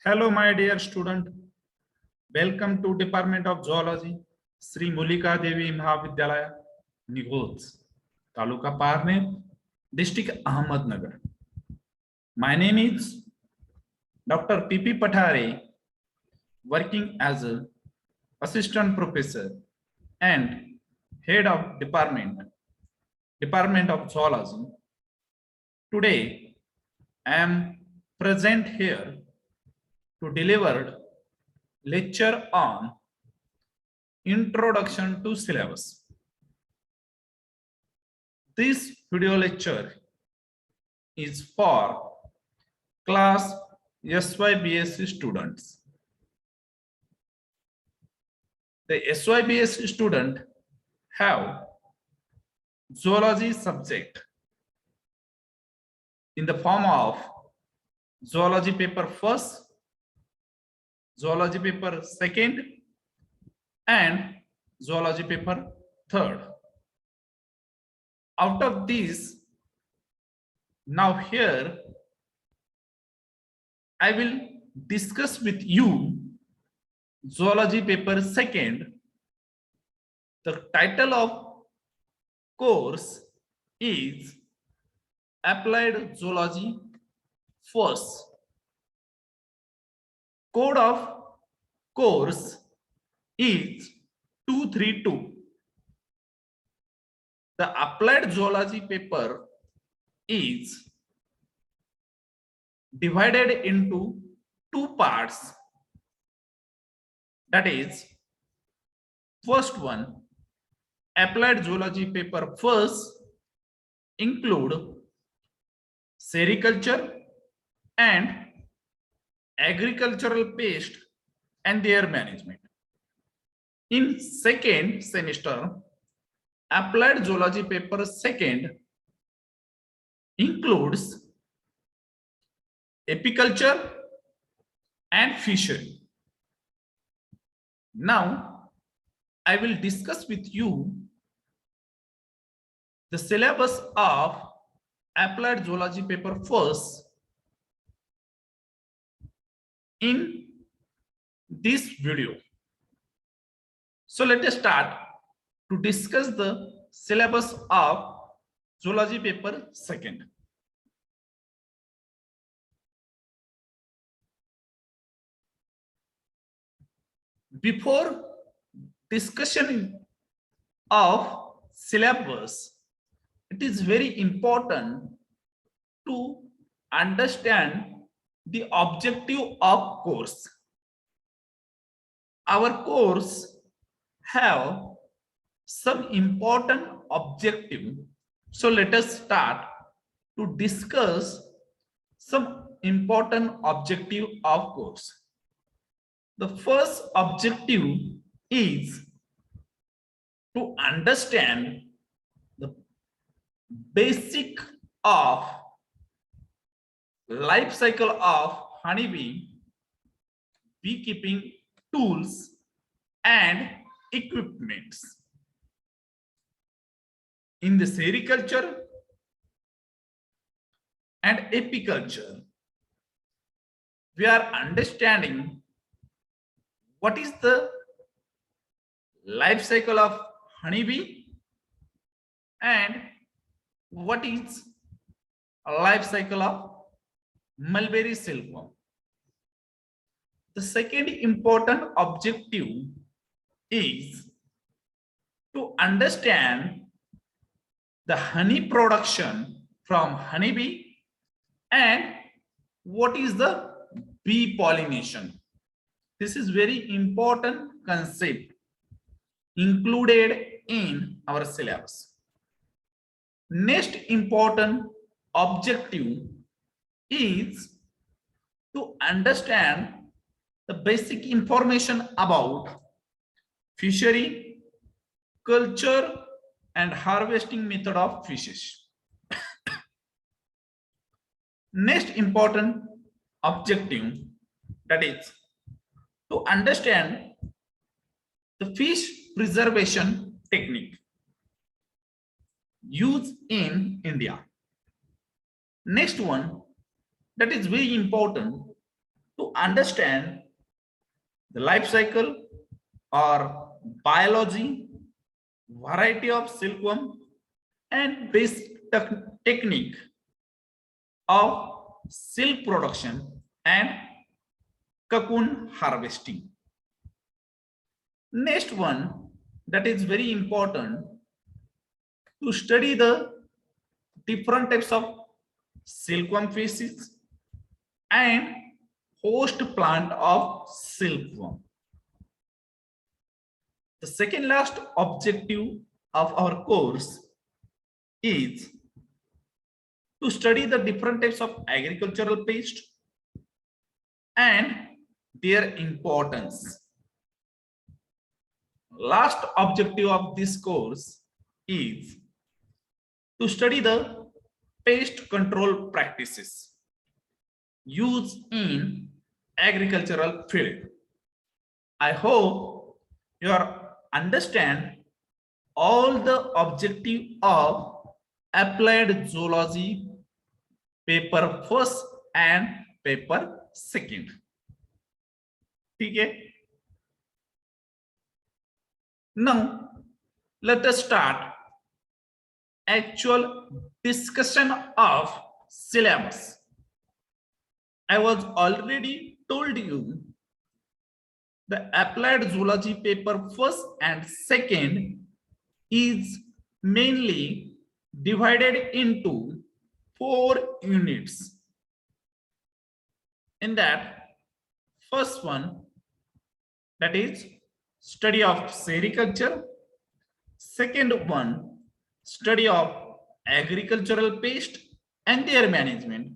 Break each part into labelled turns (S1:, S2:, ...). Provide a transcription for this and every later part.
S1: Hello, my dear student. Welcome to Department of Zoology, Sri Mulika Devi Mahavidyalaya, Nigoz, Taluka Parne, District Ahmednagar. My name is Dr. P.P. Pathare, working as an assistant professor and head of Department of Zoology. Today, I am present here to deliver lecture on Introduction to Syllabus. This video lecture is for class SYBSc students. The SYBSc student have zoology subject in the form of zoology paper first, zoology paper second, and zoology paper third. Out of these, now here I will discuss with you zoology paper second. The title of course is Applied Zoology First. Code of course is 232. The applied zoology paper is divided into two parts. That is, first one, applied zoology paper first include sericulture and agricultural pest and their management. In second semester, applied zoology paper second includes apiculture and fishery. Now, I will discuss with you the syllabus of applied zoology paper first in this video. So let us start to discuss the syllabus of zoology paper second. Before discussion of syllabus, it is very important to understand the objective of course. Our course have some important objective. So let us start to discuss some important objective of course. The first objective is to understand the basic of life cycle of honeybee, beekeeping tools and equipments. In the sericulture and apiculture, we are understanding what is the life cycle of honeybee and what is a life cycle of mulberry silkworm. The second important objective is to understand the honey production from honeybee and what is the bee pollination. This is very important concept included in our syllabus. Next important objective is to understand the basic information about fishery, culture and harvesting method of fishes. Next important objective, that is to understand the fish preservation technique used in India. Next one, that is very important, to understand the life cycle or biology, variety of silkworm, and basic technique of silk production and cocoon harvesting. Next one, that is very important, to study the different types of silkworm species and host plant of silkworm. The second last objective of our course is to study the different types of agricultural pest and their importance. Last objective of this course is to study the pest control practices used in agricultural field. I hope you understand all the objective of applied zoology paper first and paper second. Okay. Now let us start actual discussion of syllabus. I was already told you the applied zoology paper first and second is mainly divided into 4 units. In that, first one, that is study of sericulture. Second one, study of agricultural pest and their management.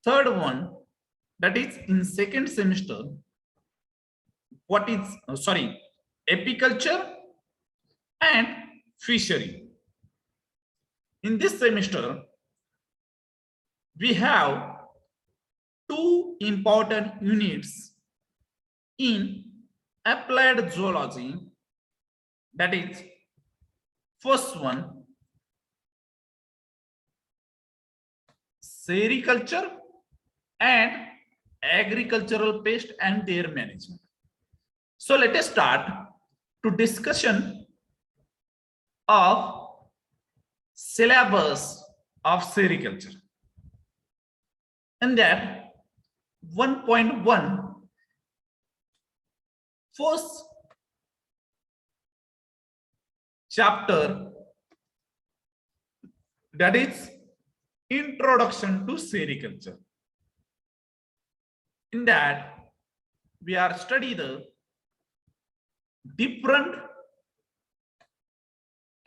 S1: Third one, that is in second semester, what is apiculture and fishery. In this semester, we have 2 important units in applied zoology, that is first one, sericulture and agricultural pest and their management. So let us start to discussion of syllabus of sericulture. And that 1.1, first chapter, that is introduction to sericulture. In that we are study the different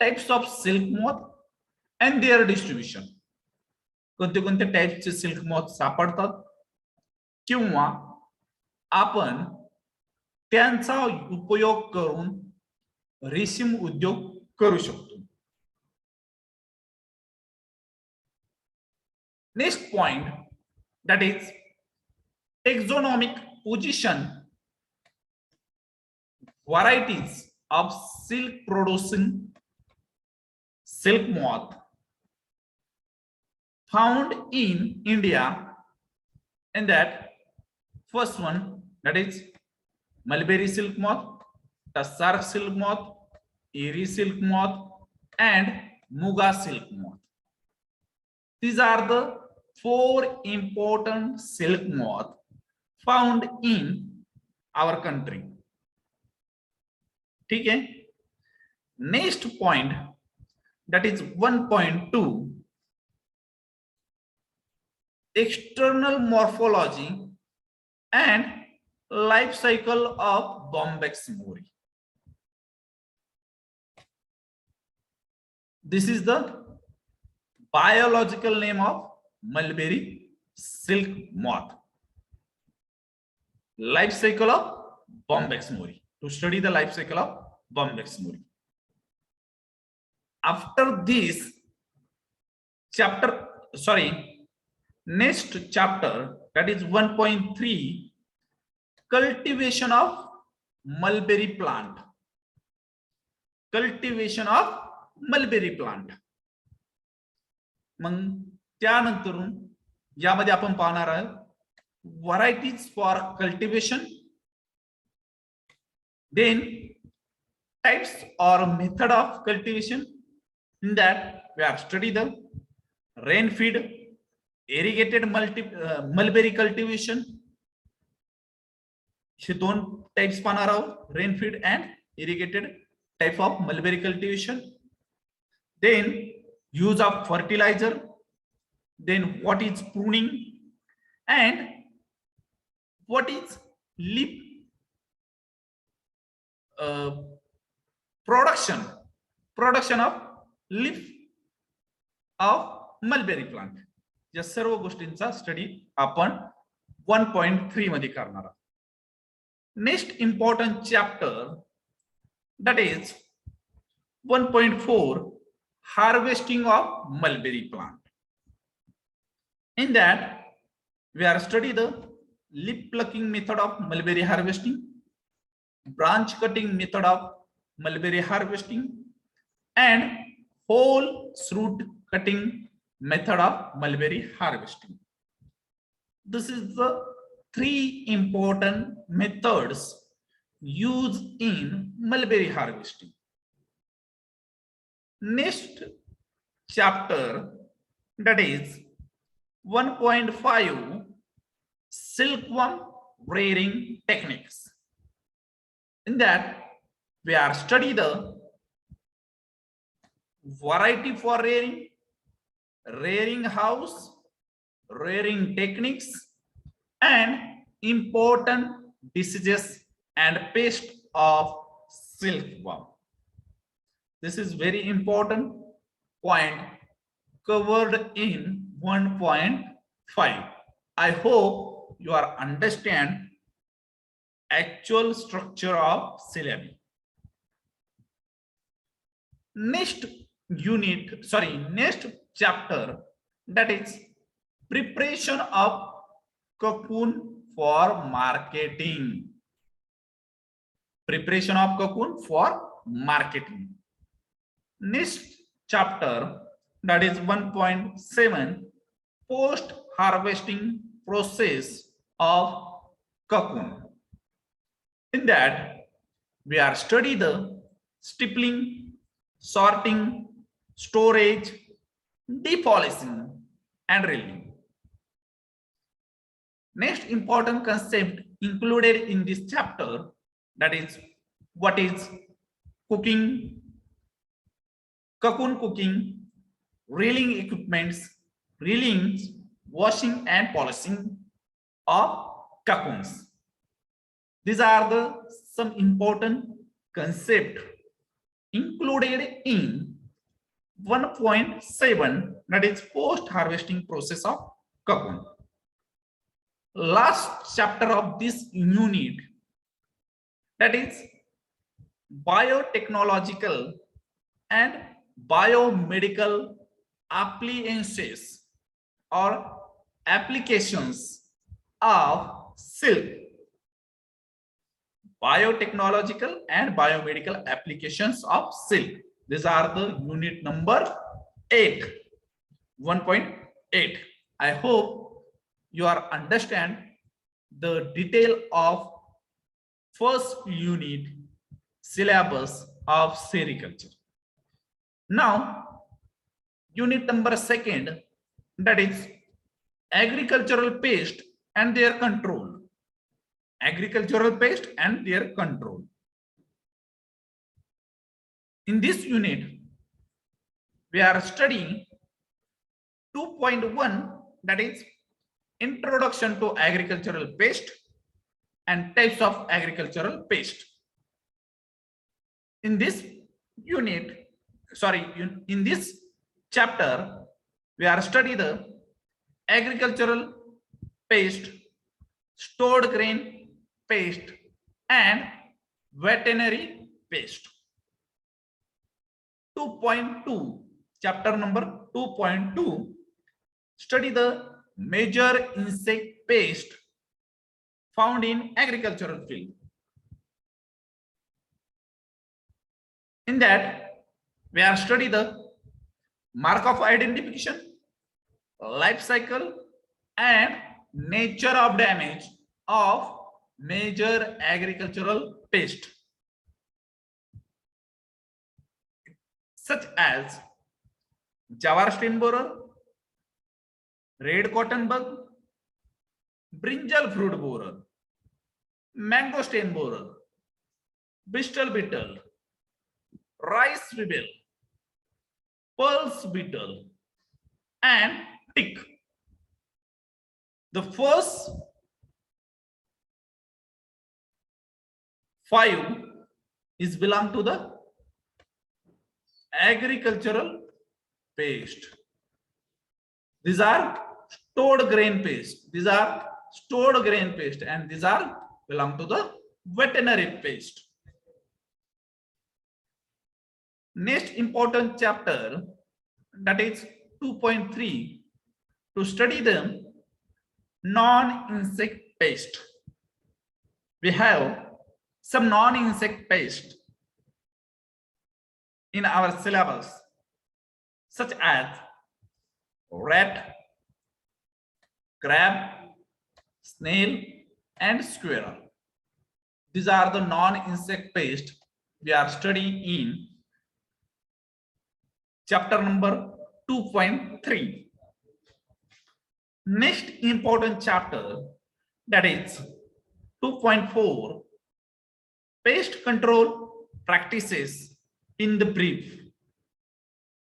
S1: types of silk moth and their distribution. कोणते कोणते टाइपचे silk moth सापडतात किंवा आपण त्यांचा उपयोग करून रेशीम उद्योग करू शकतो. Next point, that is taxonomic position, varieties of silk producing silk moth found in India. And that first one, that is mulberry silk moth, tassar silk moth, Erie silk moth, and Muga silk moth. These are the 4 important silk moth found in our country. ठीक है. Next point, that is 1.2, external morphology and life cycle of Bombyx mori. This is the biological name of mulberry silk moth. Life cycle of Bombyx mori. To study the life cycle of Bombyx mori. After this chapter, next chapter, that is 1.3, cultivation of mulberry plant. Cultivation of mulberry plant. मग त्यानंतर यामध्ये आपण पाहणार आहोत varieties for cultivation, then types or method of cultivation. In that we have studied the rain feed, irrigated mulberry cultivation. हे दोन types पाहणार आहोत, rain fed and irrigated type of mulberry cultivation. Then use of fertiliser, then what is pruning and what is leaf production of leaf of mulberry plant. या सर्व गोष्टींचा study आपण 1.3 मध्ये करणार आहोत. Next important chapter, that is 1.4, harvesting of mulberry plant. In that we are study the leaf plucking method of mulberry harvesting, branch cutting method of mulberry harvesting, and whole shoot cutting method of mulberry harvesting. This is the 3 important methods used in mulberry harvesting. Next chapter, that is 1.5, silkworm rearing techniques. In that we are study the variety for rearing, rearing house, rearing techniques, and important diseases and pests of silkworm. This is very important point covered in 1.5. I hope you are understand actual structure of syllabi. Next chapter, that is preparation of cocoon for marketing. Preparation of cocoon for marketing. Next chapter, that is 1.7, post harvesting process of cocoon. In that we are study the stippling, sorting, storage, depolishing, and reeling. Next important concept included in this chapter, that is what is cooking, cocoon cooking, reeling equipments, reelings, washing and polishing of cocoons. These are the some important concept included in 1.7, that is post harvesting process of cocoon. Last chapter of this unit, that is biotechnological and biomedical appliances or applications of silk. Biotechnological and biomedical applications of silk. These are the unit number 8, 1.8. I hope you are understand the detail of first unit syllabus of sericulture. Now unit number 2, that is agricultural pest and their control. Agricultural pest and their control. In this unit we are studying 2.1, that is introduction to agricultural pest and types of agricultural pest. In this chapter we are study the agricultural pest, stored grain pest, and veterinary pest. 2.2, chapter number 2.2, study the major insect pest found in agricultural field. In that we are study the mark of identification, life cycle, and nature of damage of major agricultural pest such as jawar stain borer, red cotton bug, brinjal fruit borer, mango stain borer, bristol beetle, rice weevil, pulse beetle, and tick. The first 5 is belong to the agricultural pest. These are stored grain pest. These are stored grain pest, and these are belong to the veterinary pest. Next important chapter, that is 2.3, to study the non-insect pest. We have some non-insect pest in our syllabus, such as rat, crab, snail, and squirrel. These are the non-insect pest we are studying in chapter number 2.3. Next important chapter, that is 2.4, pest control practices in the brief.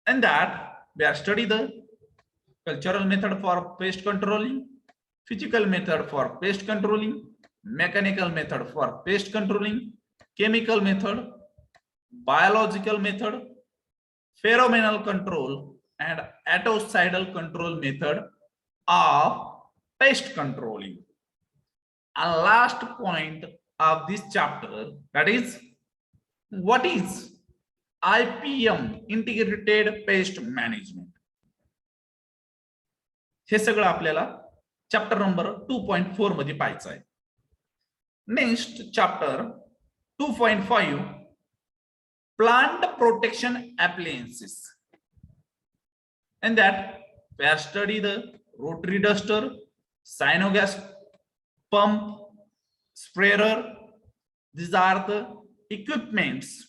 S1: And that we are studying the cultural method for pest controlling, physical method for pest controlling, mechanical method for pest controlling, chemical method, biological method, pheromonal control, and atocidal control method of pest controlling. And last point of this chapter, that is, what is IPM, integrated pest management. हे सगळं आपल्याला chapter number 2.4 मध्ये पाहायचं आहे. Next chapter 2.5, plant protection appliances. And that we are study the rotary duster, cyanogas pump, sprayer. These are the equipments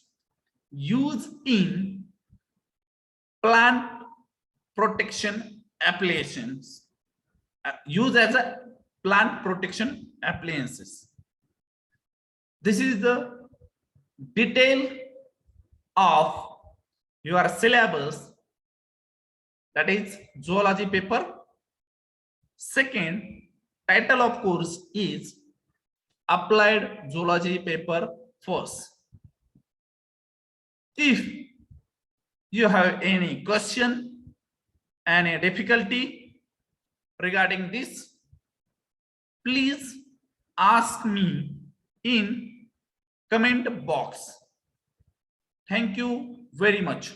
S1: used in plant protection applications, used as a plant protection appliances. This is the detail of your syllabus, that is zoology paper. Second title of course is applied zoology paper first. If you have any question, any difficulty regarding this, please ask me in comment box. Thank you very much.